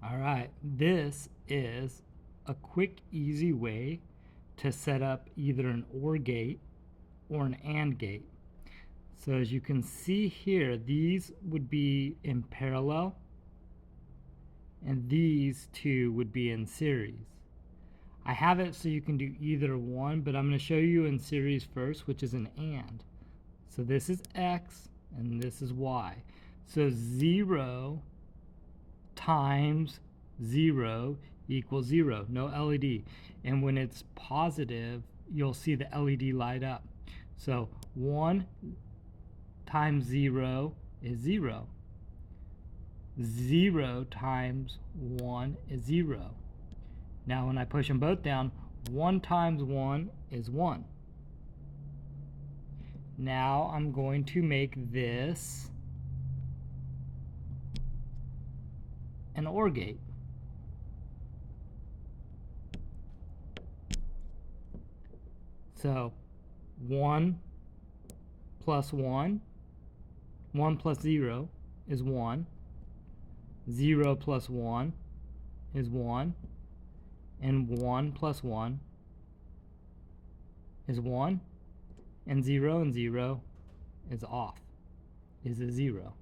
All right, this is a quick, easy way to set up either an OR gate or an AND gate. So as you can see here, these would be in parallel and these two would be in series. I have it so you can do either one, but I'm going to show you in series first, which is an AND. So this is X and this is Y. So 0 times 0 equals 0, no LED. And when it's positive, you'll see the LED light up. So 1 times 0 is 0. 0 times 1 is 0. Now when I push them both down, 1 times 1 is 1. Now I'm going to make this an OR gate. So 1 plus 1, 1 plus 0 is 1, 0 plus 1 is 1, and 1 plus 1 is 1, and 0 is off, is a 0.